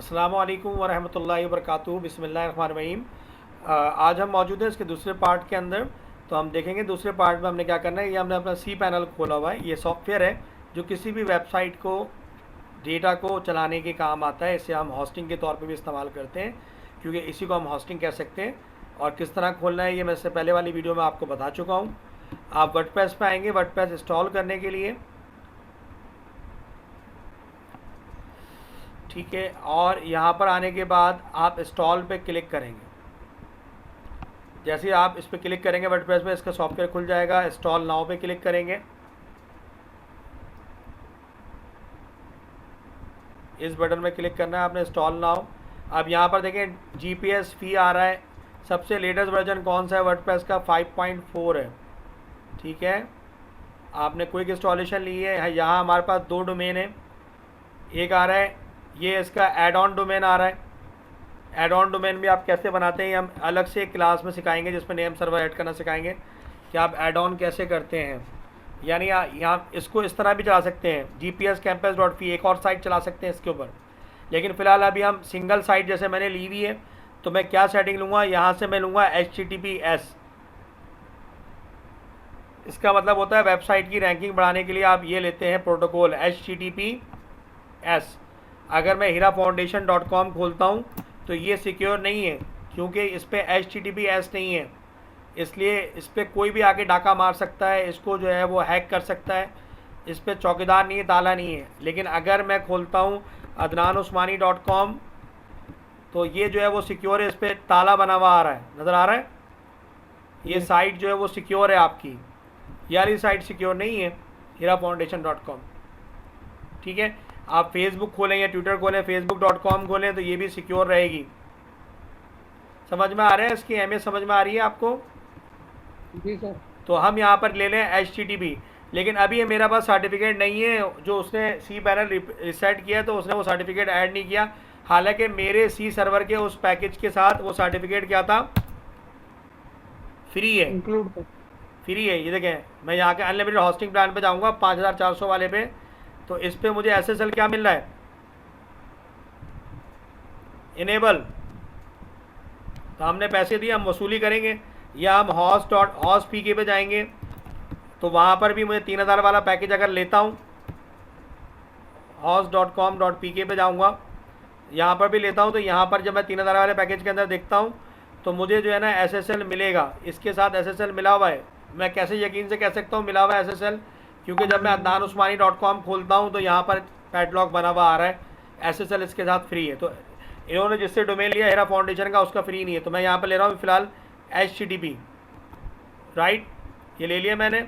अस्सलामु अलैकुम वरहमतुल्लाहि वबरकातुहू। बिस्मिल्लाहिर्रहमानिर्रहीम। आज हम मौजूद हैं इसके दूसरे पार्ट के अंदर। तो हम देखेंगे दूसरे पार्ट में हमने क्या करना है। ये हमने अपना सी पैनल खोला हुआ है। ये सॉफ्टवेयर है जो किसी भी वेबसाइट को डेटा को चलाने के काम आता है। इसे हम होस्टिंग के तौर पे भी इस्तेमाल करते हैं, क्योंकि इसी को हम होस्टिंग कह सकते हैं। और किस तरह खोलना है ये मैं इससे पहले वाली वीडियो में आपको बता चुका हूँ। आप वर्डप्रेस पे आएंगे। वर्डप्रेस इंस्टॉल करने के लिए, ठीक है, और यहाँ पर आने के बाद आप इंस्टॉल पे क्लिक करेंगे। जैसे ही आप इस पर क्लिक करेंगे वर्डप्रेस में, इसका सॉफ्टवेयर खुल जाएगा। इंस्टॉल नाउ पे क्लिक करेंगे। इस बटन में क्लिक करना है आपने, इंस्टॉल नाउ। अब यहाँ पर देखें जीपीएस फी आ रहा है। सबसे लेटेस्ट वर्जन कौन सा है वर्डप्रेस का? 5.4 है। ठीक है, आपने क्विक इंस्टॉलेशन ली है। यहाँ हमारे पास दो डोमेन है। एक आ रहा है, ये इसका एड ऑन डोमेन आ रहा है। एड ऑन डोमेन भी आप कैसे बनाते हैं हम अलग से एक क्लास में सिखाएंगे, जिसमें नेम सर्वर ऐड करना सिखाएंगे कि आप एड ऑन कैसे करते हैं। यानी यहाँ इसको इस तरह भी चला सकते हैं, gps-campus.p एक और साइट चला सकते हैं इसके ऊपर। लेकिन फ़िलहाल अभी हम सिंगल साइट जैसे मैंने ली हुई है, तो मैं क्या सेटिंग लूँगा, यहाँ से मैं लूँगा HTTPS। इसका मतलब होता है वेबसाइट की रैंकिंग बढ़ाने के लिए आप ये लेते हैं प्रोटोकॉल HTTPS। अगर मैं hirafoundation.com खोलता हूँ तो ये सिक्योर नहीं है, क्योंकि इस पर HTTPS नहीं है। इसलिए इस पर कोई भी आके डाका मार सकता है, इसको जो है वो हैक कर सकता है। इस पर चौकीदार नहीं है, ताला नहीं है। लेकिन अगर मैं खोलता हूँ adnanusmani.com तो ये जो है वो सिक्योर है। इस पर ताला बना हुआ आ रहा है, नज़र आ रहा है। ये साइट जो है वो सिक्योर है आपकी। यार साइट सिक्योर नहीं है hirafoundation.com। ठीक है, आप फेसबुक खोलें या ट्विटर खोलें, facebook.com खोलें, तो ये भी सिक्योर रहेगी। समझ में आ रहा है? इसकी अहमियत समझ में आ रही है आपको? जी सर। तो हम यहाँ पर ले लें HTTP। लेकिन अभी ये मेरा पास सर्टिफिकेट नहीं है। जो उसने सी पैनल रिसेट किया तो उसने वो सर्टिफिकेट ऐड नहीं किया। हालांकि मेरे सी सर्वर के उस पैकेज के साथ वो सर्टिफिकेट क्या था, फ्री है। इंक्लूड कर। फ्री है। ये देखें, मैं यहाँ के अनलिमिटेड होस्टिंग प्लान पे जाऊँगा 5400 वाले पे, तो इस पर मुझे SSL क्या मिल रहा है, इनेबल। तो हमने पैसे दिए, हम वसूली करेंगे। या हम host.pk पे जाएंगे, तो वहाँ पर भी मुझे 3000 वाला पैकेज अगर लेता हूँ, host.com.pk पे जाऊँगा, यहाँ पर भी लेता हूँ, तो यहाँ पर जब मैं 3000 वाले पैकेज के अंदर देखता हूँ तो मुझे जो है ना SSL मिलेगा। इसके साथ SSL मिला हुआ है। मैं कैसे यकीन से कह सकता हूँ मिला हुआ है SSL? क्योंकि जब मैं adnanusmani.com खोलता हूँ तो यहाँ पर पैडलॉक बना हुआ आ रहा है। SSL इसके साथ फ्री है। तो इन्होंने जिससे डोमेन लिया हिरा फाउंडेशन का, उसका फ्री नहीं है। तो मैं यहाँ पर ले रहा हूँ फ़िलहाल HTTP, राइट। ये ले लिया मैंने।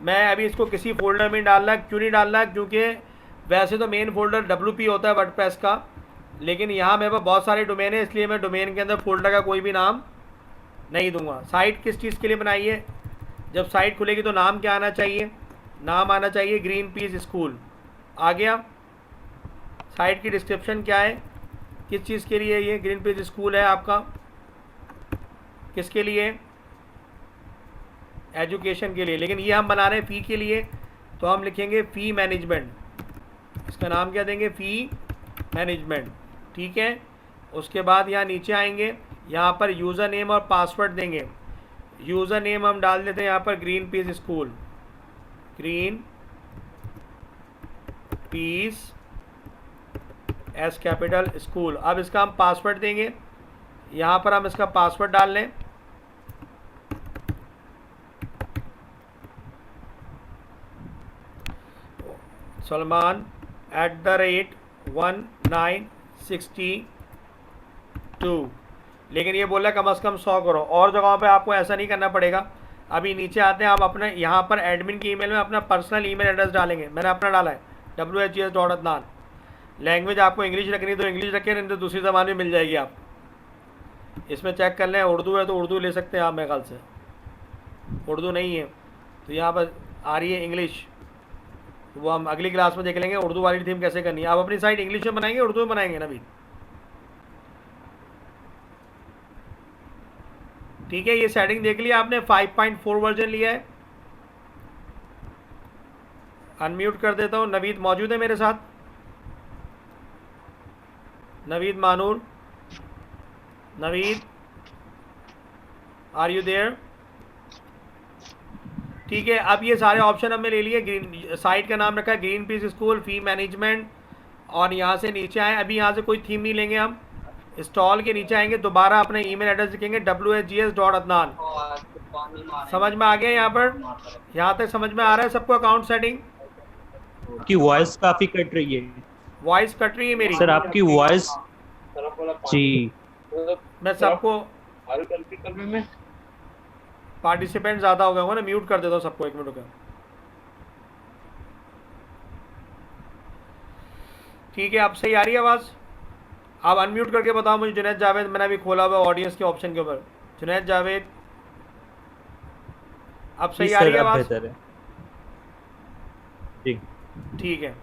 मैं अभी इसको किसी फोल्डर में डालना है। क्यों नहीं डालना है? क्योंकि वैसे तो मेन फोल्डर WP होता है वर्डप्रेस का, लेकिन यहाँ मेरे पास बहुत सारे डोमेन है, इसलिए मैं डोमेन के अंदर फोल्डर का कोई भी नाम नहीं दूंगा। साइट किस चीज़ के लिए बनाई है? जब साइट खुलेगी तो नाम क्या आना चाहिए? नाम आना चाहिए ग्रीन पीस स्कूल। आ गया। साइट की डिस्क्रिप्शन क्या है, किस चीज़ के लिए ये ग्रीन पीस स्कूल है आपका, किसके लिए? एजुकेशन के लिए। लेकिन ये हम बना रहे हैं फ़ी के लिए, तो हम लिखेंगे फ़ी मैनेजमेंट। इसका नाम क्या देंगे? फ़ी मैनेजमेंट। ठीक है। उसके बाद यहाँ नीचे आएंगे, यहाँ पर यूज़र नेम और पासवर्ड देंगे। यूज़र नेम हम डाल देते हैं यहाँ पर green peas school, green peas S capital school. अब इसका हम पासवर्ड देंगे। यहाँ पर हम इसका पासवर्ड डाल लें। Salman@1962। लेकिन ये बोला कम से कम 100 करो। और जगहों पे आपको ऐसा नहीं करना पड़ेगा। अभी नीचे आते हैं, आप अपने यहाँ पर एडमिन की ईमेल में अपना पर्सनल ईमेल एड्रेस डालेंगे। मैंने अपना डाला है whs.adnan। लैंग्वेज आपको इंग्लिश रखनी तो इंग्लिश रखें, नहीं तो दूसरी ज़बान में मिल जाएगी। आप इसमें चेक कर लें, उर्दू है तो उर्दू ले सकते हैं आप। मेरे ख्याल से उर्दू नहीं है तो यहाँ पर आ रही है इंग्लिश, तो वो हम अगली क्लास में देख लेंगे उर्दू वाली थीम कैसे करनी है। आप अपनी साइट इंग्लिश में बनाएंगे, उर्दू में बनाएंगे ना भी? ठीक है, ये सेटिंग देख लिया आपने। 5.4 वर्जन लिया है। अनम्यूट कर देता हूँ। नवीद मौजूद है मेरे साथ? Naveed Manur, Naveed are you there? ठीक है, अब ये सारे ऑप्शन हमने ले लिए। ग्रीन साइट का नाम रखा है ग्रीन पीस स्कूल, फी मैनेजमेंट, और यहाँ से नीचे आए। अभी यहाँ से कोई थीम नहीं लेंगे हम। इंस्टॉल के नीचे आएंगे, दोबारा अपना ईमेल एड्रेस लिखेंगे whgs.adnan। समझ में आ गया यहाँ पर? यहाँ तक समझ में आ रहा है सबको? अकाउंट सेटिंग की वॉइस काफी कट रही है वॉइस कट रही है मेरी सर, आपकी वॉइस जी। मैं सबको पार्टिसिपेंट ज़्यादा हो गए होंगे ना, म्यूट कर देता हूँ सबको, 1 मिनट का। ठीक है, अब सही आ रही है आवाज़? आप अनम्यूट करके बताओ मुझे। जुनैद जावेद, मैंने अभी खोला हुआ ऑडियंस के ऑप्शन के ऊपर। जुनैद जावेद, अब सही आ रही है आवाज़? बेहतर है जी। ठीक है,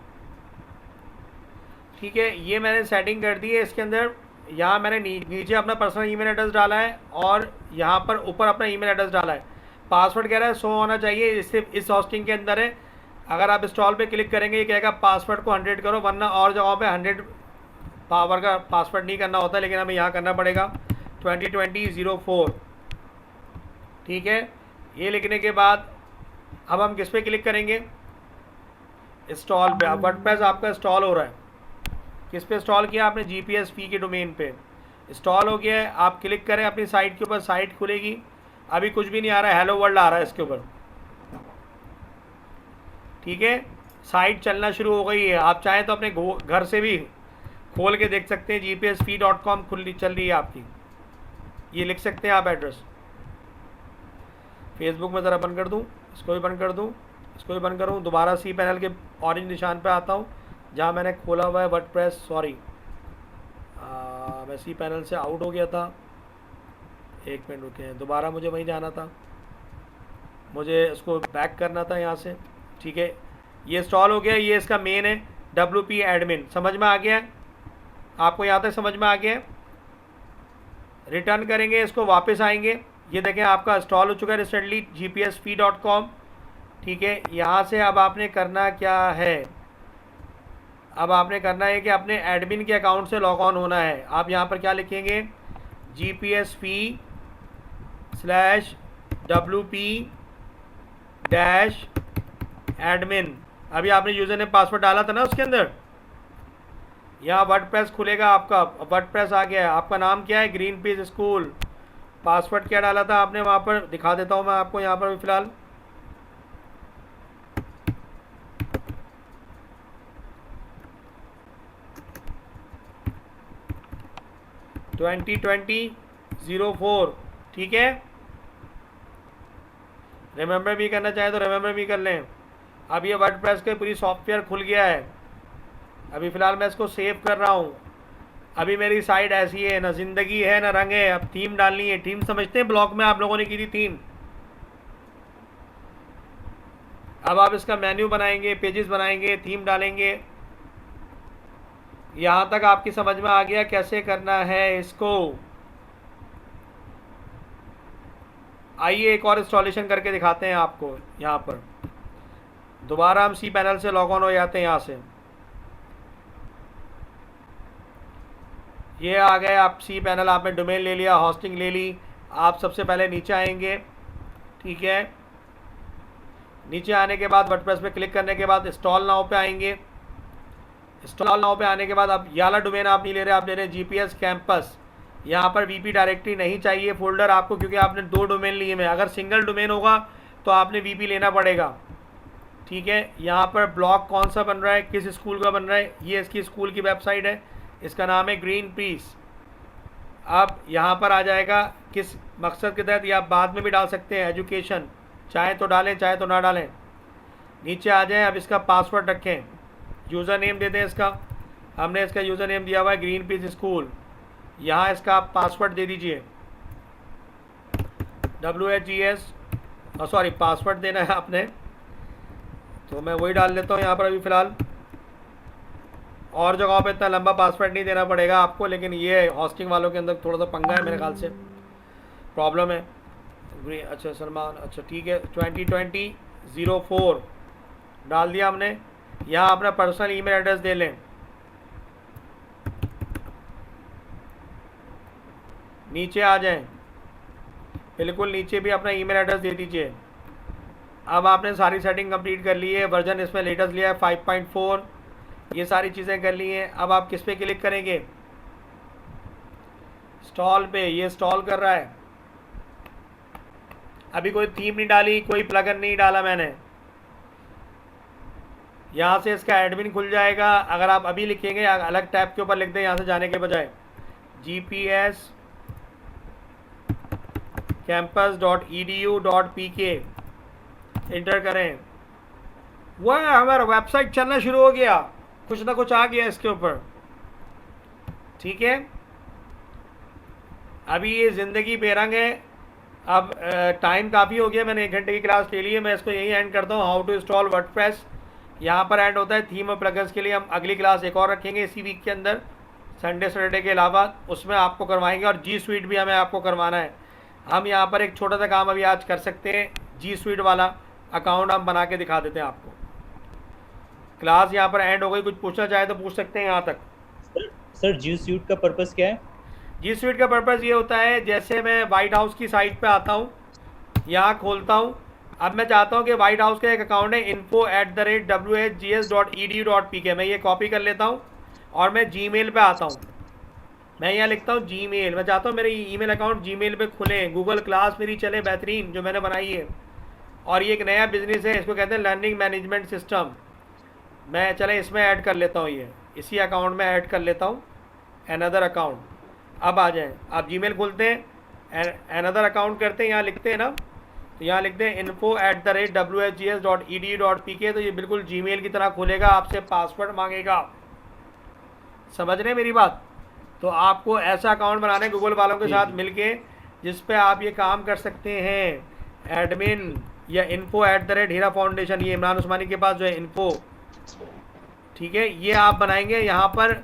ठीक है, ये मैंने सेटिंग कर दी है इसके अंदर। यहाँ मैंने नीचे अपना पर्सनल ईमेल एड्रेस डाला है और यहाँ पर ऊपर अपना ईमेल एड्रेस डाला है। पासवर्ड कह रहा है शो होना चाहिए, इससे इस हॉस्टिंग के अंदर है। अगर आप इंस्टॉल पे क्लिक करेंगे ये कहेगा पासवर्ड को 100 करो, वरना और जगहों पे 100 पावर का पासवर्ड नहीं करना होता, लेकिन हमें यहाँ करना पड़ेगा 2020-04। ठीक है, ये लिखने के बाद अब हम किस पे क्लिक करेंगे? इंस्टॉल पे। अब वर्डप्रेस आपका इंस्टॉल हो रहा है। किस पे इंस्टॉल किया आपने? GPSP के डोमेन पे इंस्टॉल हो गया है। आप क्लिक करें अपनी साइट के ऊपर, साइट खुलेगी। अभी कुछ भी नहीं आ रहा है, हेलो वर्ल्ड आ रहा है इसके ऊपर। ठीक है, साइट चलना शुरू हो गई है। आप चाहें तो अपने घर से भी खोल के देख सकते हैं। gpsp.com खुल चल रही है आपकी, ये लिख सकते हैं आप एड्रेस। फेसबुक में ज़रा बंद कर दूँ, इसको भी बंद कर दूँ, इसको भी बंद करूँ। दोबारा सी पैनल के ऑरेंज निशान पे आता हूँ जहाँ मैंने खोला हुआ है वर्डप्रेस। सॉरी, मैं सी पैनल से आउट हो गया था। 1 मिनट रुके हैं, दोबारा मुझे वहीं जाना था, मुझे इसको बैक करना था यहाँ से। ठीक है, ये इंस्टॉल हो गया। ये इसका मेन है, WP एडमिन। समझ में आ गया है आपको? यहाँ तक समझ में आ गया है? रिटर्न करेंगे इसको, वापस आएंगे। ये देखें आपका इंस्टॉल हो चुका है रिसेंटली gpsp.com। ठीक है, यहाँ से अब आपने करना क्या है? अब आपने करना है कि अपने एडमिन के अकाउंट से लॉग ऑन होना है। आप यहाँ पर क्या लिखेंगे? gpsp-wp-admin। अभी आपने यूज़र ने पासवर्ड डाला था ना उसके अंदर। यहाँ वर्डप्रेस खुलेगा आपका। वर्डप्रेस आ गया है। आपका नाम क्या है? Green peas school. पासवर्ड क्या डाला था आपने वहाँ पर? दिखा देता हूँ मैं आपको यहाँ पर भी फ़िलहाल। $2020-04। ठीक है, रिमेंबर भी करना चाहे तो रिमेंबर भी कर लें। अब ये वर्डप्रेस के पूरी सॉफ्टवेयर खुल गया है। अभी फ़िलहाल मैं इसको सेव कर रहा हूँ। अभी मेरी साइट ऐसी है, ना ज़िंदगी है ना रंग है। अब थीम डालनी है। थीम समझते हैं, ब्लॉग में आप लोगों ने की थी थीम। अब आप इसका मेन्यू बनाएंगे, पेजेस बनाएंगे, थीम डालेंगे। यहाँ तक आपकी समझ में आ गया कैसे करना है इसको? आइए एक और इंस्टॉलेशन करके दिखाते हैं आपको। यहाँ पर दोबारा हम सी पैनल से लॉग ऑन हो जाते हैं। यहाँ से ये आ गए आप सी पैनल। आपने डोमेन ले लिया, होस्टिंग ले ली। आप सबसे पहले नीचे आएंगे। ठीक है, नीचे आने के बाद वर्डप्रेस पे क्लिक करने के बाद इंस्टॉल नाउ पे आएंगे। इंस्टॉल नाउ पे आने के बाद अब ये वाला डोमेन आप नहीं ले रहे, आप ले रहे हैं जीपीएस कैंपस। यहाँ पर वीपी डायरेक्टरी नहीं चाहिए फोल्डर आपको, क्योंकि आपने 2 डोमेन लिए हैं। अगर सिंगल डोमेन होगा तो आपने वीपी लेना पड़ेगा। ठीक है, यहाँ पर ब्लॉग कौन सा बन रहा है, किस स्कूल का बन रहा है, ये इसकी स्कूल की वेबसाइट है। इसका नाम है ग्रीन पीस। अब यहाँ पर आ जाएगा किस मकसद के तहत, या आप बाद में भी डाल सकते हैं एजुकेशन, चाहे तो डालें चाहे तो ना डालें। नीचे आ जाएं। अब इसका पासवर्ड रखें, यूज़र नेम दे दें इसका। हमने इसका यूज़र नेम दिया हुआ है ग्रीन पीस स्कूल। यहाँ इसका आप पासवर्ड दे दीजिए, WHGS, सॉरी पासवर्ड देना है आपने, तो मैं वही डाल लेता हूँ यहाँ पर अभी फ़िलहाल। और जगहों पे इतना लंबा पासवर्ड नहीं देना पड़ेगा आपको, लेकिन ये हॉस्टिंग वालों के अंदर थोड़ा सा पंगा है, मेरे ख्याल से प्रॉब्लम है। अच्छा सलमान, अच्छा ठीक है, 2020-04 डाल दिया हमने। यहाँ अपना पर्सनल ईमेल एड्रेस दे लें। नीचे आ जाएं, बिल्कुल नीचे भी अपना ईमेल एड्रेस दे दीजिए। अब आपने सारी सेटिंग कंप्लीट कर ली है, वर्जन इसमें लेटेस्ट लिया है 5.4, ये सारी चीज़ें कर ली हैं। अब आप किस पे क्लिक करेंगे? स्टॉल पे। ये स्टॉल कर रहा है। अभी कोई थीम नहीं डाली, कोई प्लगइन नहीं डाला मैंने। यहाँ से इसका एडमिन खुल जाएगा। अगर आप अभी लिखेंगे अलग टैब के ऊपर लिख दें, यहाँ से जाने के बजाय GPS campus.edu.pk इंटर करें। वह हमारा वेबसाइट चलना शुरू हो गया, कुछ ना कुछ आ गया इसके ऊपर। ठीक है, अभी ये ज़िंदगी बेरंग है। अब टाइम काफ़ी हो गया, मैंने 1 घंटे की क्लास ले ली है, मैं इसको यही एंड करता हूँ। हाउ टू इंस्टॉल वर्डप्रेस यहाँ पर एंड होता है। थीम और प्लगन्स के लिए हम अगली क्लास एक और रखेंगे इसी वीक के अंदर, संडे सैटरडे के अलावा, उसमें आपको करवाएंगे। और जी स्वीट भी हमें आपको करवाना है। हम यहाँ पर एक छोटा सा काम अभी आज कर सकते हैं, जी स्वीट वाला अकाउंट हम बना के दिखा देते हैं आपको। क्लास यहाँ पर एंड हो गई, कुछ पूछना चाहे तो पूछ सकते हैं यहाँ तक। सर जी स्वीट का पर्पस क्या है? जी स्वीट का पर्पस ये होता है, जैसे मैं वाइट हाउस की साइट पे आता हूँ, यहाँ खोलता हूँ। अब मैं चाहता हूँ कि वाइट हाउस का एक अकाउंट है info@whgs.edu.pk, मैं ये कॉपी कर लेता हूँ और मैं जीमेल पे आता हूँ। मैं यहाँ लिखता हूँ जीमेल। मैं चाहता हूँ मेरे ईमेल अकाउंट जीमेल पे खुले, गूगल क्लास मेरी चले बेहतरीन, जो मैंने बनाई है। और ये एक नया बिजनेस है, इसको कहते हैं लर्निंग मैनेजमेंट सिस्टम। मैं चले इसमें ऐड कर लेता हूँ, ये इसी अकाउंट में ऐड कर लेता हूँ, अनदर अकाउंट। अब आ जाएँ, आप जीमेल खोलते हैं, अनदर अकाउंट करते हैं, यहाँ लिखते हैं ना, तो यहाँ लिखते हैं info@whgs.edu.pk, तो ये बिल्कुल जीमेल की तरह खुलेगा, आपसे पासवर्ड मांगेगा। समझ रहे हैं मेरी बात? तो आपको ऐसा अकाउंट बनाना है गूगल वालों के साथ मिलके, जिस पे आप ये काम कर सकते हैं। एडमिन या info@हीरा फाउंडेशन, ये इमरान उस्मानी के पास जो है इन्फो, ठीक है, ये आप बनाएंगे। यहाँ पर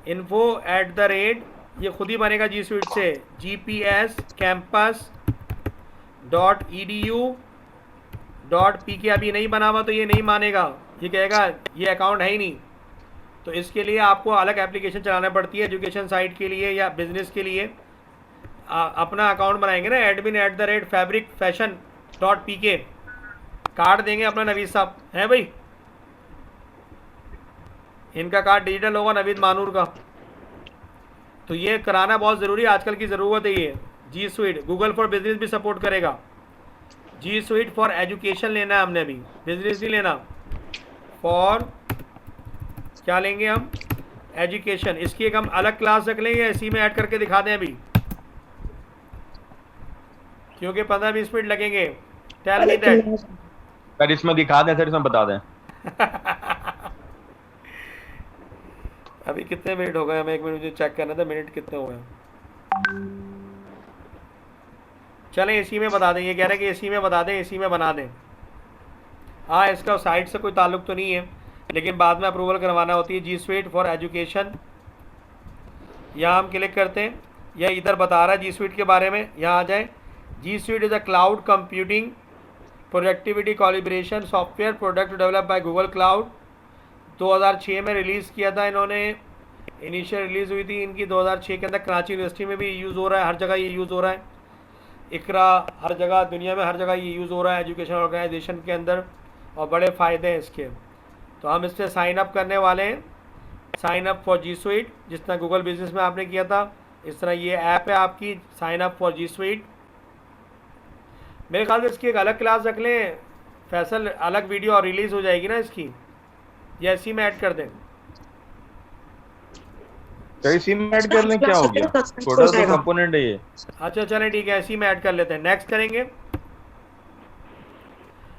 info@ ये खुद ही बनेगा जी स्वीट से, GPS campus.edu.pk। अभी नहीं बना हुआ तो ये नहीं मानेगा, ये कहेगा ये अकाउंट है ही नहीं। तो इसके लिए आपको अलग एप्लीकेशन चलाना पड़ती है, एजुकेशन साइट के लिए या बिजनेस के लिए। अपना अकाउंट बनाएंगे ना, admin@fabricfashion.pk, कार्ड देंगे अपना नवीद साहब, हैं भाई? इनका कार्ड डिजिटल होगा, नवीद मानूर का। तो ये कराना बहुत ज़रूरी है, आजकल की ज़रूरत है ये। जी स्वीट गूगल फॉर बिजनेस भी सपोर्ट करेगा। जी स्वीट फॉर एजुकेशन लेना है हमने, अभी बिजनेस नहीं लेना। फॉर क्या लेंगे हम? एजुकेशन। इसकी एक हम अलग क्लास रख लेंगे, इसी में ऐड करके दिखा दें अभी, क्योंकि 15-20 मिनट लगेंगे। Tell me that. सर इसमें दिखा दें, सर इसमें बता दें। अभी कितने मिनट हो गए? हमें 1 मिनट मुझे चेक करना था, मिनट कितने हो गए। चलें इसी में बता दें, ये कह रहे हैं कि इसी में बता दें, इसी में बना दें। हाँ, इसका साइट से कोई ताल्लुक तो नहीं है, लेकिन बाद में अप्रूवल करवाना होती है। जी स्वीट फॉर एजुकेशन, यहाँ हम क्लिक करते हैं, यह इधर बता रहा है जी स्वीट के बारे में। यहाँ आ जाए। G Suite is a cloud computing productivity collaboration software product develop by Google Cloud. 2006 में रिलीज़ किया था इन्होंने, इनिशियल रिलीज़ हुई थी इनकी 2006 के अंदर। कराची यूनिवर्सिटी में भी यूज़ हो रहा है, हर जगह ये यूज़ हो रहा है। इकरा, हर जगह दुनिया में हर जगह ये यूज़ हो रहा है एजुकेशन ऑर्गेनाइजेशन के अंदर, और बड़े फ़ायदे हैं इसके। तो हम इस पर साइन अप करने वाले हैं। Sign up for G Suite, जिस तरह गूगल बिजनेस में आपने किया था, इस तरह ये ऐप है आपकी, sign up for G Suite. मेरे ख्याल से इसकी एक अलग क्लास रख लें फैसल, अलग वीडियो और रिलीज़ हो जाएगी ना इसकी, या इसी में ऐड कर दें? तो इसी में ऐड कर लें, क्या हो गया, छोटा सा कंपोनेंट है ये। अच्छा चलें ठीक है, इसी में ऐड कर लेते हैं। नेक्स्ट करेंगे।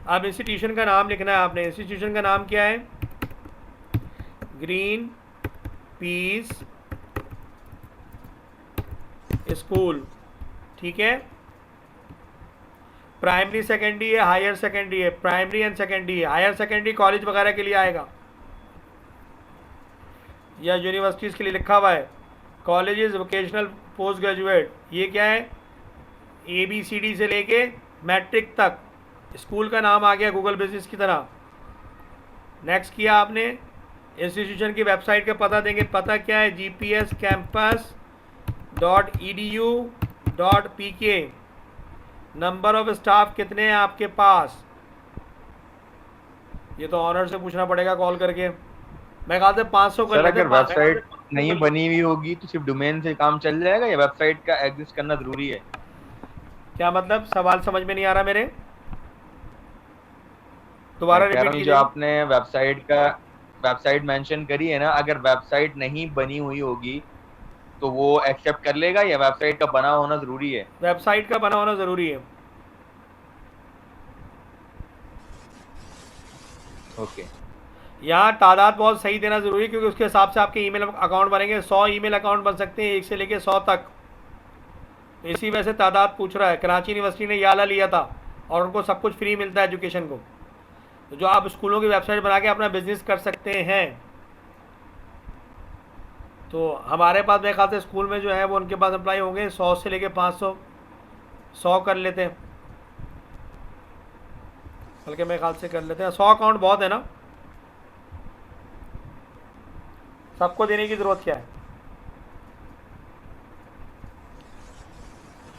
अब इंस्टीट्यूशन का नाम लिखना है आपने। इंस्टीट्यूशन का नाम क्या है? ग्रीन पीस स्कूल, ठीक है। प्राइमरी सेकेंडरी है, हायर सेकेंडरी है, प्राइमरी एंड सेकेंडरी है। हायर सेकेंडरी कॉलेज वगैरह के लिए आएगा, या यूनिवर्सिटीज़ के लिए लिखा हुआ है। कॉलेजेस, वोकेशनल, पोस्ट ग्रेजुएट, ये क्या है? ABCD से लेके मैट्रिक तक स्कूल का नाम आ गया गूगल बिजनेस की तरह। नेक्स्ट किया आपने। इंस्टीट्यूशन की वेबसाइट का पता देंगे। पता क्या है? GPS campus .edu.pk। Number of staff कितने हैं आपके पास? ये तो ऑनर से पूछना पड़ेगा कॉल करके। मैं कहा था 500 कर सर लेते अगर हैं। वेबसाइट नहीं बनी हुई होगी तो सिर्फ डोमेन से काम चल जाएगा या वेबसाइट का एग्जिस्ट करना जरूरी है? क्या मतलब? सवाल समझ में नहीं आ रहा मेरे, दोबारा मैं कह रहा रिपीट हूँ जो कीजिए। आपने वेबसाइट मेंशन करी है ना, अगर वेबसाइट नहीं बनी हुई होगी तो वो एक्सेप्ट कर लेगा या वेबसाइट का बना होना जरूरी है? वेबसाइट का बना होना ज़रूरी है। ओके। यहाँ तादाद बहुत सही देना ज़रूरी है, क्योंकि उसके हिसाब से आपके ईमेल अकाउंट बनेंगे। 100 ईमेल अकाउंट बन सकते हैं, 1 से लेके 100 तक। तो इसी वजह से तादाद पूछ रहा है। कराची यूनिवर्सिटी ने ये आला लिया था और उनको सब कुछ फ्री मिलता है एजुकेशन को। तो जो आप स्कूलों की वेबसाइट बना के अपना बिजनेस कर सकते हैं। तो हमारे पास मेरे ख्याल से स्कूल में जो है वो उनके पास अप्लाई होंगे 100 से लेके 500। 100 कर लेते हैं, बल्कि मेरे ख्याल से कर लेते हैं। 100 अकाउंट बहुत है ना, सबको देने की ज़रूरत क्या है?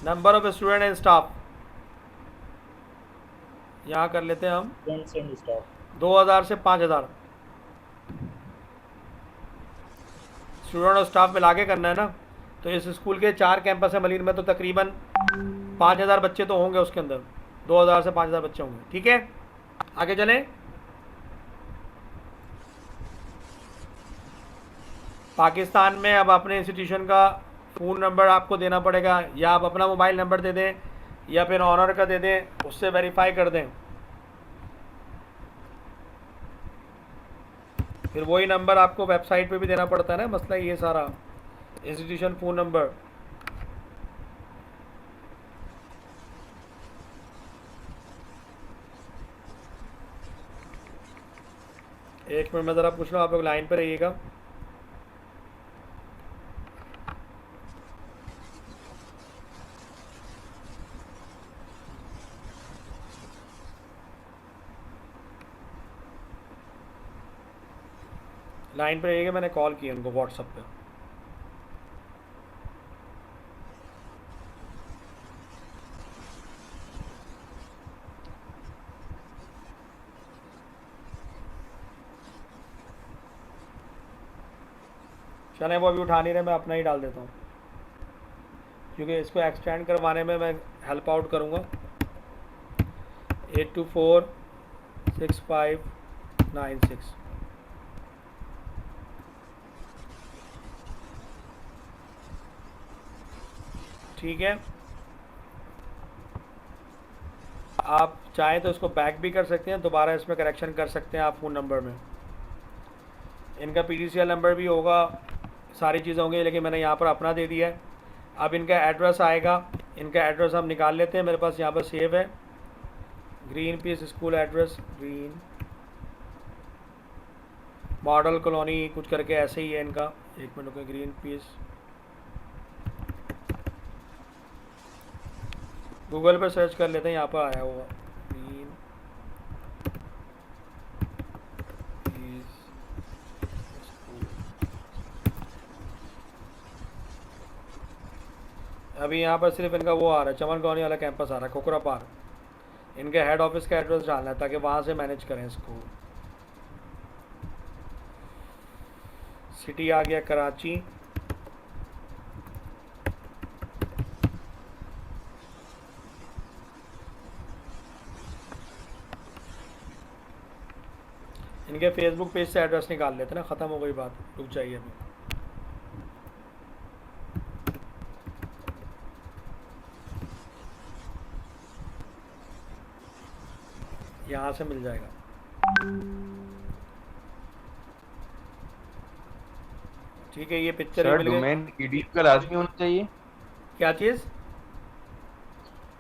Number of student and staff यहाँ कर लेते हैं हम Students and staff. 2000 से 5000 स्टूडेंट और स्टाफ मिला के करना है ना। तो इस स्कूल के 4 कैंपस है मलिन में, तो तकरीबन 5000 बच्चे तो होंगे उसके अंदर। 2000 से 5000 बच्चे होंगे। ठीक है, आगे चलें। पाकिस्तान में अब अपने इंस्टीट्यूशन का फ़ोन नंबर आपको देना पड़ेगा, या आप अपना मोबाइल नंबर दे दें या फिर ऑनर का दे दें, उससे वेरीफाई कर दें। फिर वही नंबर आपको वेबसाइट पे भी देना पड़ता है ना, मसला ये सारा। इंस्टीट्यूशन फ़ोन नंबर एक मिनट में ज़रा पूछ लो, आप लोग लाइन पे रहिएगा। लाइन पे रहिएगा, मैंने कॉल की उनको व्हाट्सएप पे। चलें, वो अभी उठा नहीं रहे, मैं अपना ही डाल देता हूँ, क्योंकि इसको एक्सटेंड करवाने में मैं हेल्प आउट करूँगा। 82465996। ठीक है, आप चाहें तो इसको बैक भी कर सकते हैं, दोबारा इसमें करेक्शन कर सकते हैं आप फ़ोन नंबर में। इनका PDCL नंबर भी होगा, सारी चीज़ें होंगी, लेकिन मैंने यहाँ पर अपना दे दिया है। अब इनका एड्रेस आएगा, इनका एड्रेस हम निकाल लेते हैं, मेरे पास यहाँ पर सेव है। Green peas school address, green model colony कुछ करके ऐसे ही है इनका। एक मिनट का, ग्रीन पीस गूगल पर सर्च कर लेते हैं, यहाँ पर आया होगा। Green peas school. अभी यहाँ पर सिर्फ इनका वो आ रहा है, चमन कॉलोनी वाला कैंपस आ रहा है, कोकरा पार्क। इनके हेड ऑफिस का एड्रेस डालना है ताकि वहाँ से मैनेज करें इसको। सिटी आ गया कराची। इनके फेसबुक पेज से एड्रेस निकाल लेते ना, ख़त्म हो गई बात, रुक जाइए अभी। यहाँ से मिल जाएगा। ठीक है, ये पिक्चर सर मिल गई। डोमेन EDU का लाजमी होना चाहिए? क्या चीज़?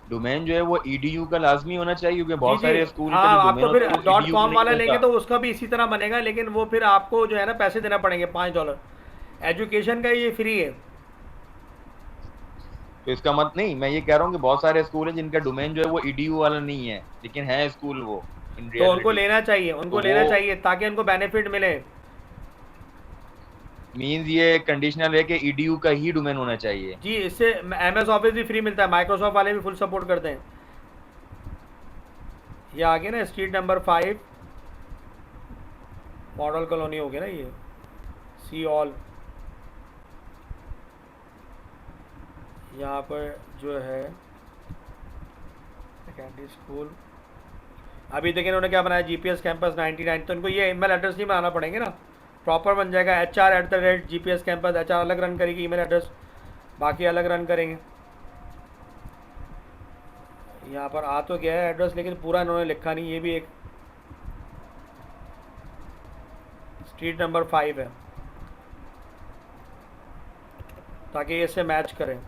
डोमेन जो है वो EDU का लाजमी होना चाहिए, क्योंकि बहुत सारे स्कूल हाँ, का जो आपको डोमेन फिर होता है वो EDU .com नहीं वाला लेंगे होता। तो उसका भी इसी तरह बनेगा, लेकिन वो फिर आपको जो है ना पैसे देना पड़ेंगे, $5। एजुकेशन का ये फ्री है। तो इसका मत नहीं, मैं ये कह रहा हूँ कि बहुत सारे स्कूल हैं जिनका डोमेन जो है वो EDU वाला नहीं है, लेकिन है स्कूल वो इन तो उनको रियलिटी। लेना चाहिए, उनको तो लेना वो चाहिए ताकि उनको बेनिफिट मिले। मींस ये कंडीशनल है कि edu का ही डोमेन होना चाहिए। जी, इससे MS ऑफिस भी फ्री मिलता है, माइक्रोसॉफ्ट वाले भी फुल सपोर्ट करते हैं। ये आ गया ना स्ट्रीट नंबर 5 मॉडल कॉलोनी हो गया ना ये, सी ऑल। यहाँ पर जो है सेकेंडरी स्कूल, अभी देखिए इन्होंने क्या बनाया, GPS कैंपस 99, तो इनको ये ईमेल एड्रेस नहीं बनाना पड़ेंगे ना, प्रॉपर बन जाएगा HR@GPS कैंपस। HR अलग रन करेगी ईमेल एड्रेस, बाकी अलग रन करेंगे। यहाँ पर आ तो गया है एड्रेस, लेकिन पूरा इन्होंने लिखा नहीं, ये भी एक स्ट्रीट नंबर 5 है, ताकि ये इससे मैच करें।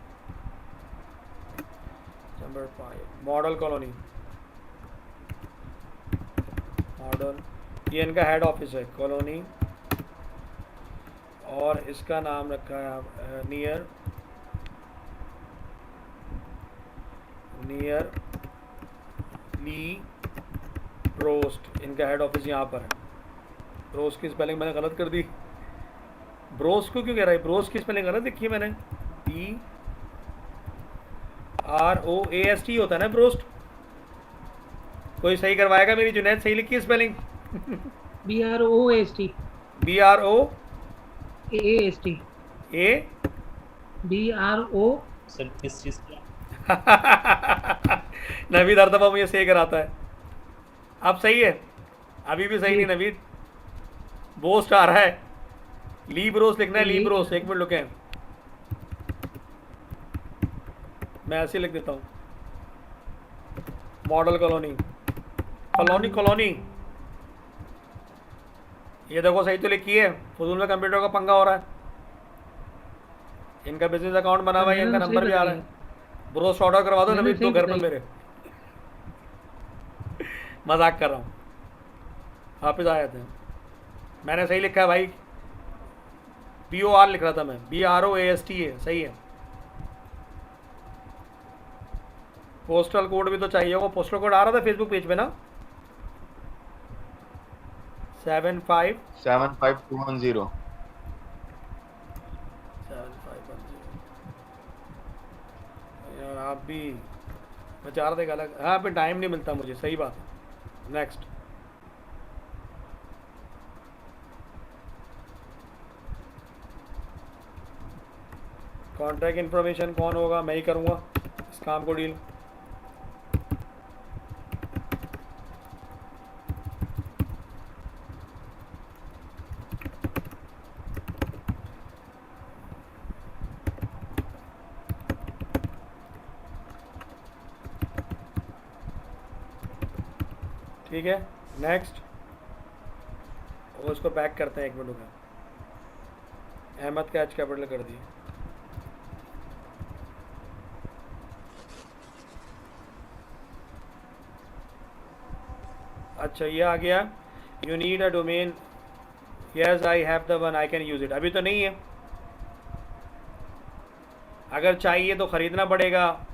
नंबर 5 मॉडल कॉलोनी, मॉडल, ये इनका हेड ऑफिस है कॉलोनी, और इसका नाम रखा है नियर ली ब्रोस्ट। इनका हेड ऑफिस यहाँ पर है। ब्रोस्ट की स्पेलिंग मैंने गलत कर दी, ब्रोस्ट को क्यों कह रहा है, ब्रोस्ट की स्पेलिंग गलत लिखी है मैंने, BROAST होता है ना ब्रोस्ट। कोई सही करवाएगा मेरी, जुनैद सही लिखी है spelling? BROAST AAST BRO। Sir किस चीज़ का? नवीद हर दफ़ा मुझे सही कराता है। अब सही है? अभी भी सही जी। नहीं नवीद, बोस्ट आ रहा है, ली ब्रोस लिखना है, ली ली- ब्रोस। एक मिनट रुके, मैं ऐसे लिख देता हूँ, मॉडल कॉलोनी, कॉलोनी कॉलोनी। ये देखो सही तो लिखी है, फजूल में कंप्यूटर का पंगा हो रहा है। इनका बिजनेस अकाउंट बना हुआ है, इनका मैंने तो नंबर सही भी आ रहा बताई है। ब्रोस्ट ऑर्डर करवा दो मैंने नवीद, दो सही घर पर बताई। मेरे। मजाक कर रहा हूँ, वापिस आ जाते हैं। मैंने सही लिखा है भाई, BOR लिख रहा था मैं, BROAST है, सही है। पोस्टल कोड भी तो चाहिए होगा, पोस्टल कोड आ रहा था फेसबुक पेज पे ना, 75 75210। 7510। यार आप भी बचा रहे थे एक अलग, हाँ पे टाइम नहीं मिलता मुझे, सही बात है। नेक्स्ट, कॉन्ट्रैक्ट इन्फॉर्मेशन कौन होगा, मैं ही करूँगा इस काम को डील। ठीक है, नेक्स्ट, और उसको पैक करते हैं, एक मिनट का। अहमद का एच कैपिटल कर दिए। अच्छा ये आ गया, you need a domain, yes I have the one, I can use it. अभी तो नहीं है, अगर चाहिए तो ख़रीदना पड़ेगा,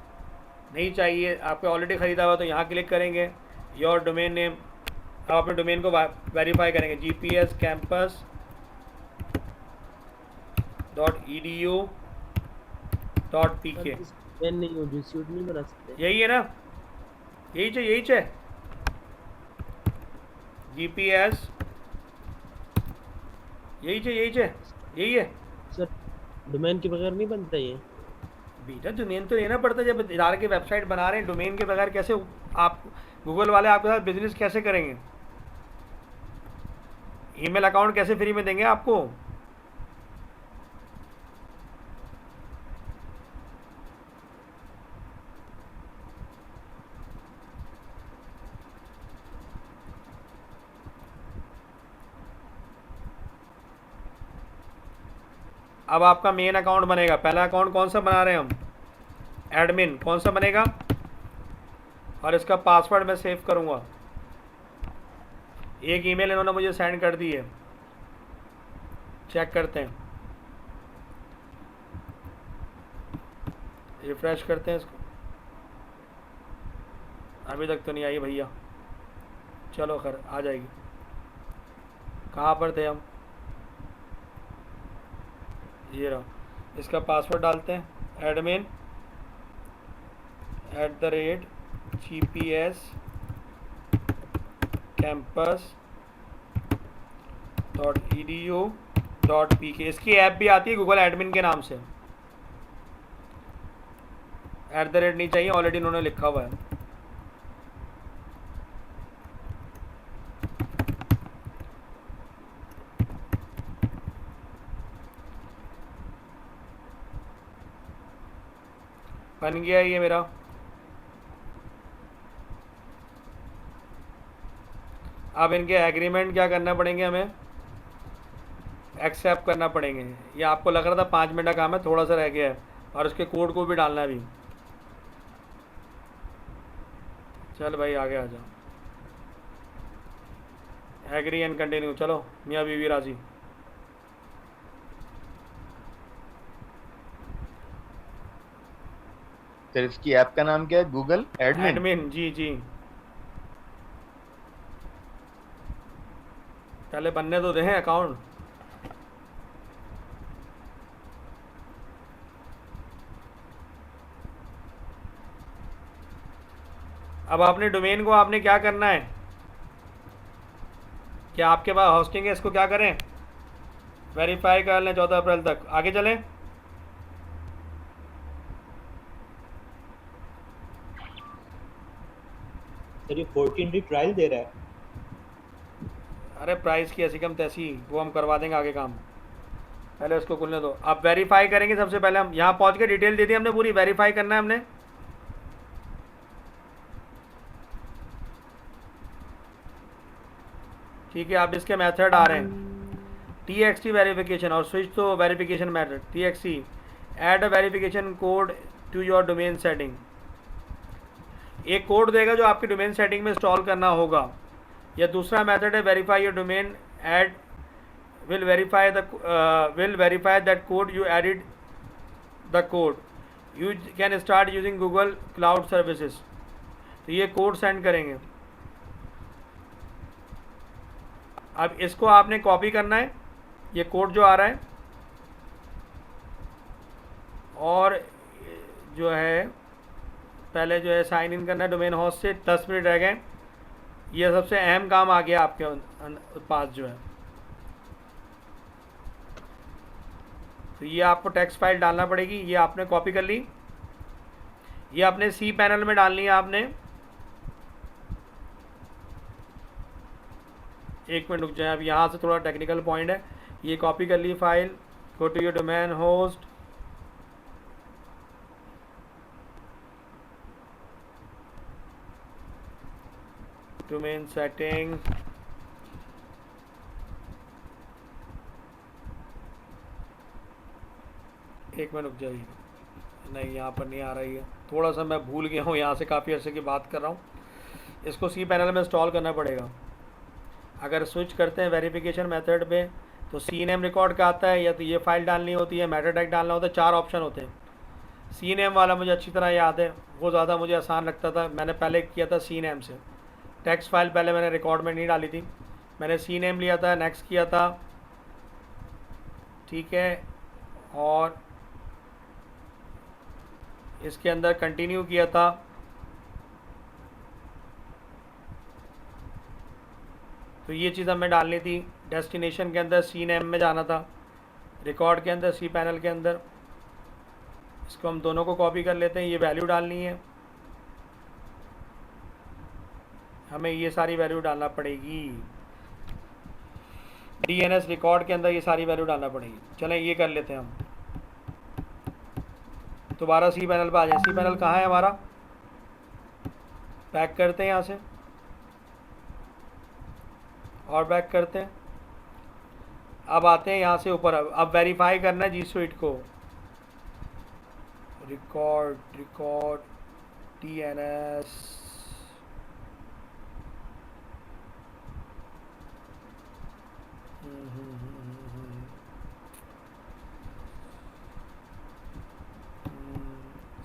नहीं चाहिए, आपको ऑलरेडी ख़रीदा हुआ तो यहाँ क्लिक करेंगे, योर डोमेन नेम, अब अपने डोमेन को वेरीफाई करेंगे, gps-campus.edu.pk। नहीं हो जीस्यूट नहीं बना सकते। यही है ना, यही चाहिए, यही चाहिए, GPS, यही चाहिए, यही चाहिए, यही है। सर डोमेन के बगैर नहीं बनता ये। बेटा डोमेन तो लेना पड़ता है, जब इदारे की वेबसाइट बना रहे हैं, डोमेन के बगैर कैसे आप, गूगल वाले आपके साथ बिजनेस कैसे करेंगे, ईमेल अकाउंट कैसे फ्री में देंगे आपको? अब आपका मेन अकाउंट बनेगा, पहला अकाउंट कौन सा बना रहे हैं हम, एडमिन, कौन सा बनेगा, और इसका पासवर्ड मैं सेव करूँगा। एक ईमेल इन्होंने मुझे सेंड कर दी है, चेक करते हैं, रिफ्रेश करते हैं इसको, अभी तक तो नहीं आई भैया, चलो खैर आ जाएगी। कहाँ पर थे हम, ये रहा, इसका पासवर्ड डालते हैं, admin@gpscampus.edu.pk। इसकी ऐप भी आती है गूगल एडमिन के नाम से, @ नहीं चाहिए, ऑलरेडी इन्होंने लिखा हुआ है। बन गया ये मेरा। अब इनके एग्रीमेंट क्या करना पड़ेंगे, हमें एक्सेप्ट करना पड़ेंगे। ये आपको लग रहा था 5 मिनट का काम है, थोड़ा सा रह गया है, और उसके कोड को भी डालना है अभी। चल भाई आगे आ जाओ, एग्री एंड कंटिन्यू। चलो मियाँ बीवी राजी। सर इसकी ऐप का नाम क्या है? Google admin. एडमिन, जी जी। पहले बनने तो दें अकाउंट। अब अपने डोमेन को आपने क्या करना है, क्या आपके पास होस्टिंग है, इसको क्या करें, वेरीफाई कर लें 14 अप्रैल तक। आगे चलें। सर ये 14 डे ट्रायल दे रहा है। अरे प्राइस की ऐसी कम तैसी, वो हम करवा देंगे आगे काम, पहले उसको खुलने दो। आप वेरीफाई करेंगे सबसे पहले, हम यहाँ पहुँच के डिटेल दे दी हमने पूरी, वेरीफाई करना है हमने। ठीक है, अब इसके मेथड आ रहे हैं, TXT वेरिफिकेशन और switch to verification method. TXT add a verification code to your domain setting. एक कोड देगा जो आपकी डोमेन सेटिंग में इंस्टॉल करना होगा। या दूसरा मेथड है verify your domain add will verify that code you added the code you can start using Google Cloud Services। तो ये कोड सेंड करेंगे। अब इसको आपने कॉपी करना है, ये कोड जो आ रहा है, और जो है पहले जो है साइन इन करना है डोमेन होस्ट से। 10 मिनट रह गए, ये सबसे अहम काम आ गया आपके पास जो है। तो ये आपको टेक्स्ट फाइल डालना पड़ेगी, ये आपने कॉपी कर ली, ये अपने सी पैनल में डालनी है आपने। एक मिनट रुक जाए, अब यहाँ से थोड़ा टेक्निकल पॉइंट है। ये कॉपी कर ली file, go to your domain host, domain setting, एक मिनट रुक जाइए, नहीं यहाँ पर नहीं आ रही है, थोड़ा सा मैं भूल गया हूँ, यहाँ से काफ़ी अर्से की बात कर रहा हूँ। इसको सी पैनल में इंस्टॉल करना पड़ेगा। अगर स्विच करते हैं वेरिफिकेशन मेथड पे तो सी नेम रिकॉर्ड का आता है, या तो ये फाइल डालनी होती है, मेटा टैग डालना होता है, 4 ऑप्शन होते हैं। सी नेम वाला मुझे अच्छी तरह याद है, वो ज़्यादा मुझे आसान लगता था, मैंने पहले किया था सी नेम से। टेक्स्ट फाइल पहले मैंने रिकॉर्ड में नहीं डाली थी, मैंने सी नेम लिया था, नेक्स्ट किया था, ठीक है, और इसके अंदर कंटिन्यू किया था। तो ये चीज़ हमें डालनी थी। डेस्टिनेशन के अंदर सी नेम में जाना था, रिकॉर्ड के अंदर सी पैनल के अंदर। इसको हम दोनों को कॉपी कर लेते हैं, ये वैल्यू डालनी है हमें, ये सारी वैल्यू डालना पड़ेगी। DNS रिकॉर्ड के अंदर ये सारी वैल्यू डालना पड़ेगी। चलें ये कर लेते हैं हम, दोबारा सी पैनल पर आ जाए। सी पैनल कहाँ है हमारा, बैक करते हैं यहाँ से और बैक करते हैं। अब आते हैं यहाँ से ऊपर, अब वेरीफाई करना है जी स्वीट को। रिकॉर्ड DNS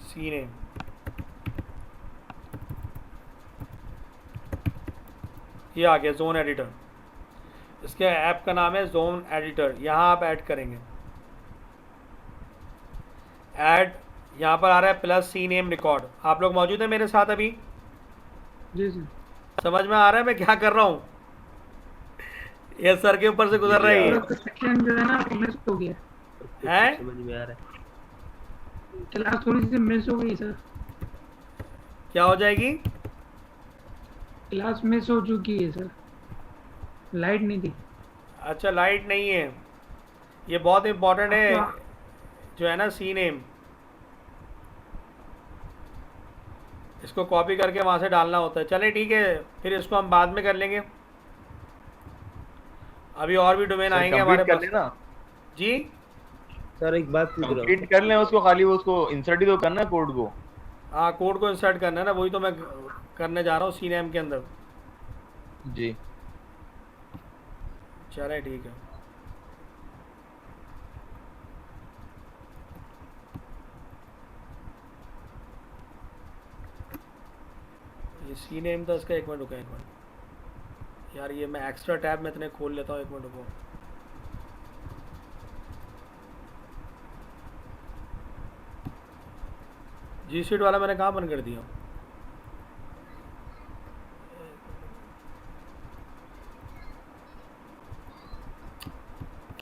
सी नेम, ये आ गया जोन एडिटर। इसके ऐप का नाम है जोन एडिटर, यहाँ आप ऐड करेंगे। ऐड, यहाँ पर आ रहा है प्लस सी नेम रिकॉर्ड। आप लोग मौजूद हैं मेरे साथ अभी? जी सर। समझ में आ रहा है मैं क्या कर रहा हूँ? ये सर के ऊपर से गुजर रही है। पूरा सेक्शन जो है ना मिस हो गया। हैं? समझ में आ रहा है। क्लास थोड़ी सी मिस हो गई सर। क्या हो जाएगी? क्लास मिस हो चुकी है सर, लाइट नहीं थी। अच्छा, लाइट नहीं है। ये बहुत इम्पोर्टेंट है आपको जो है ना सी नेम, इसको कॉपी करके वहाँ से डालना होता है। चले ठीक है, फिर इसको हम बाद में कर लेंगे, अभी और भी डोमेन आएंगे हमारे कर पास। लेना जी सर एक बात पूछ रहा हूँ। कंप्लीट कर लें उसको, खाली वो उसको इंसर्ट ही तो करना है कोड को। हाँ, कोड को इंसर्ट करना है ना, वही तो मैं करने जा रहा हूँ सी नेम के अंदर। जी चले ठीक है। ये सी नेम था इसका, एक मिनट रुका, एक मिनट यार, ये मैं एक्स्ट्रा टैब में इतने खोल लेता हूँ, एक मिनट रुको। जी सीट वाला मैंने कहाँ बंद कर दिया?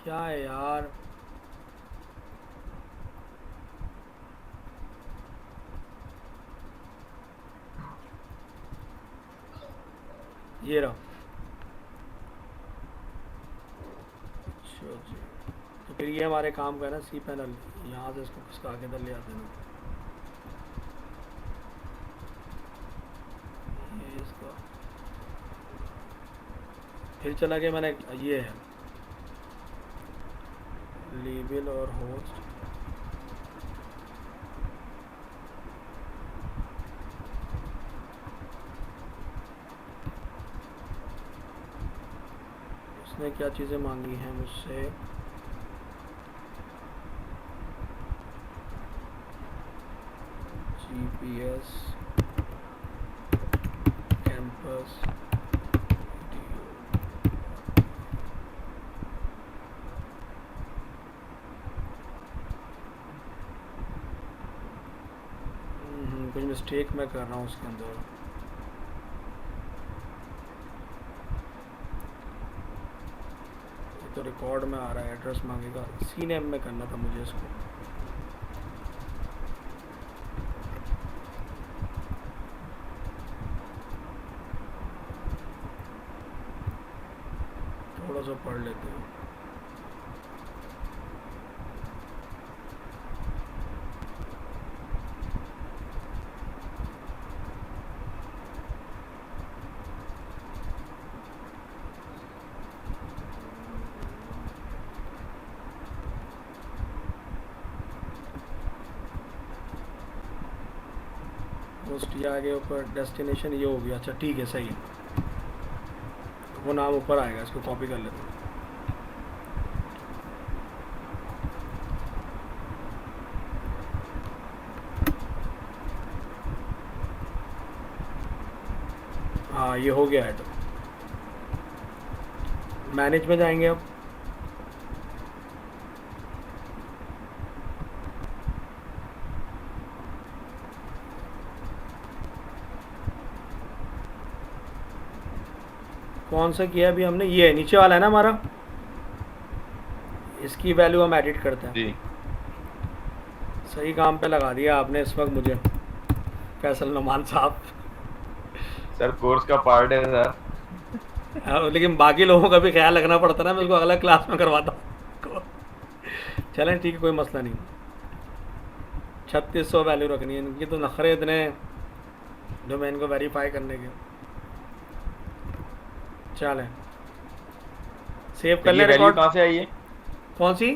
क्या है यार? ये रहा। अच्छा जी, तो फिर ये हमारे काम का है ना सी पैनल, यहाँ से इसको खिसका के इधर ले आते हैं। ये इसका फिर चला गया, मैंने ये है लेबल और होस्ट। उसने क्या चीज़ें मांगी हैं मुझसे? GPS, कैंपस, कुछ मिस्टेक मैं कर रहा हूँ उसके अंदर। ये तो रिकॉर्ड में आ रहा है, एड्रेस मांगेगा, सी नेम में करना था मुझे इसको। थोड़ा सा पढ़ लेते हैं। पोस्ट ये आगे ऊपर, डेस्टिनेशन ये हो गया। अच्छा ठीक है, सही है, वो नाम ऊपर आएगा, इसको कॉपी कर लेते हैं। हाँ ये हो गया है, तो मैनेज में जाएंगे अब। कौन सा किया अभी हमने? ये नीचे वाला है ना हमारा, इसकी वैल्यू हम एडिट करते हैं। जी सही काम पे लगा दिया आपने इस वक्त मुझे, फैसल नुमान साहब। सर कोर्स का पार्ट है सर। लेकिन बाकी लोगों का भी ख्याल रखना पड़ता ना, मैं उसको अगला क्लास में करवाता हूँ। चलें ठीक है, कोई मसला नहीं। 3600 वैल्यू रखनी है, इनकी तो नखरे इतने डोमेन को वेरीफाई करने के। चलें सेव कर लें रिकॉर्ड। कहाँ से आई है? कौन सी? ये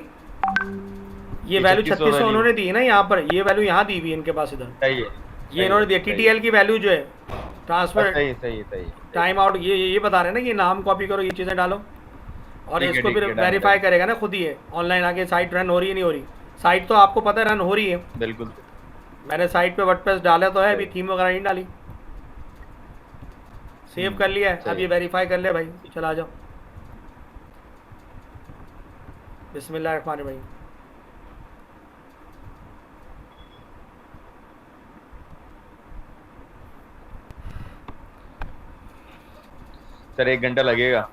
ये वैल्यू 3600 3600 value। उन्होंने दी है ना यहाँ पर, ये वैल्यू यहाँ दी हुई है इनके पास इधर, सही है, ये इन्होंने दी। TTL की वैल्यू जो है ट्रांसफर सही है, सही है, सही है। टाइम आउट, ये बता रहे हैं ना कि नाम कॉपी करो, ये चीज़ें डालो, और ठीक है, इसको ठीक फिर है, डन, वेरीफाई डन। करेगा ना खुद ही है ऑनलाइन आके, साइट रन हो रही है नहीं हो रही। साइट तो आपको पता है रन हो रही है, बिल्कुल मैंने साइट पे वर्डप्रेस डाला तो है, अभी थीम वगैरह नहीं डाली। सेव कर लिया है, अब सही ये है। वेरीफाई कर लिया भाई, चला आ जाओ। बिस्मिल्लाह रहमान रहीम। सर 1 घंटा लगेगा।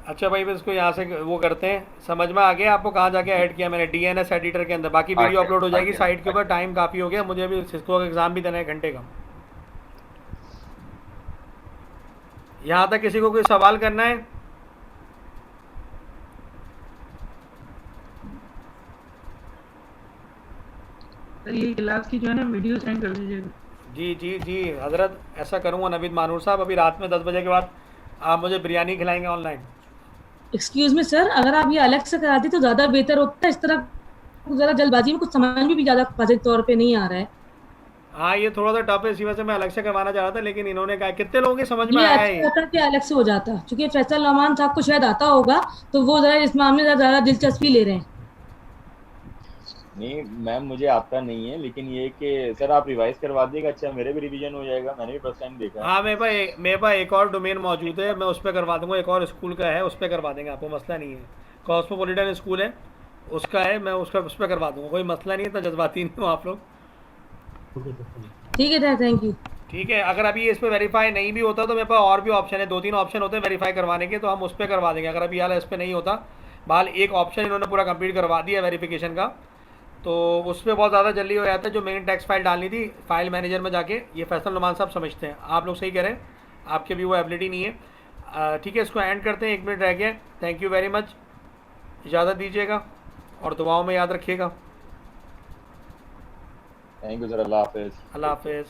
अच्छा भाई, बस इसको यहाँ से वो करते हैं। समझ में आ गया आपको कहाँ जाके ऐड किया मैंने? DNS एडिटर के अंदर। बाकी आ वीडियो गया, अपलोड हो आ जाएगी गया, साइट के आ ऊपर। गया। टाइम काफ़ी हो गया, मुझे अभी सिस्को का एग्ज़ाम भी देना है 1 घंटे का। यहाँ तक किसी को कोई सवाल करना है? सर ये क्लास की जो है ना वीडियो सेंड कर दीजिएगा। जी जी जी हज़रत, ऐसा करूँगा नवीद मानूर साहब। अभी रात में 10 बजे के बाद आप मुझे बिरयानी खिलाएंगे ऑनलाइन। एक्सक्यूज मी सर, अगर आप ये अलग से कराती तो ज्यादा बेहतर होता है। इस तरह जरा जल्दबाजी में कुछ समझ में भी ज्यादा वाज़ेह तौर पे नहीं आ रहा है। हाँ, ये थोड़ा सा टफ है, इसी वजह से मैं अलग से करवाना चाह रहा था, लेकिन इन्होंने कहा कितने लोगों की समझ में ये आया है अच्छा ये? होता कि अलग से हो जाता, क्योंकि फैसल रहमान साहब को शायद आता होगा, तो वो जरा इस मामले में ज्यादा दिलचस्पी ले रहे हैं। नहीं मैम, मुझे आता नहीं है, लेकिन ये कि सर आप रिवाइज करवा दिएगा। अच्छा, मेरे भी रिवीजन हो जाएगा, मैंने भी फर्स्ट टाइम देखा है। हाँ, मेरे पास एक और डोमेन मौजूद है, मैं उस पर करवा दूंगा। एक और स्कूल का है, उस पर करवा देंगे, आपको मसला नहीं है। कॉस्मोपॉलिटन स्कूल है, उसका है, मैं उसका उस पर करवा दूंगा, कोई मसला नहीं है। इतना जज्बाती नहीं हो आप लोग। ठीक है सर, थैंक यू। ठीक है, अगर अभी इस पर वेरीफाई नहीं भी होता तो मेरे पास और भी ऑप्शन है, 2-3 ऑप्शन होते हैं वेरीफाई करवाने के, तो हम उस पर करवा देंगे। अगर अभी हाल इस पर नहीं होता, बहरहाल एक ऑप्शन इन्होंने पूरा कंप्लीट करवा दिया वेरिफिकेशन का, तो उस पर बहुत ज़्यादा जल्दी हो जाता है। जो मेन टेक्स्ट फाइल डालनी थी फाइल मैनेजर में जाके, ये फैसल नुमान साहब समझते हैं। आप लोग सही कह रहे हैं, आपके भी वो एबिलिटी नहीं है। ठीक है, इसको एंड करते हैं, 1 मिनट रह गया। थैंक यू वेरी मच, इजाज़त दीजिएगा और दुआओं में याद रखिएगा। थैंक यू सर, अल्लाह हाफिज़। अल्लाह हाफिज़।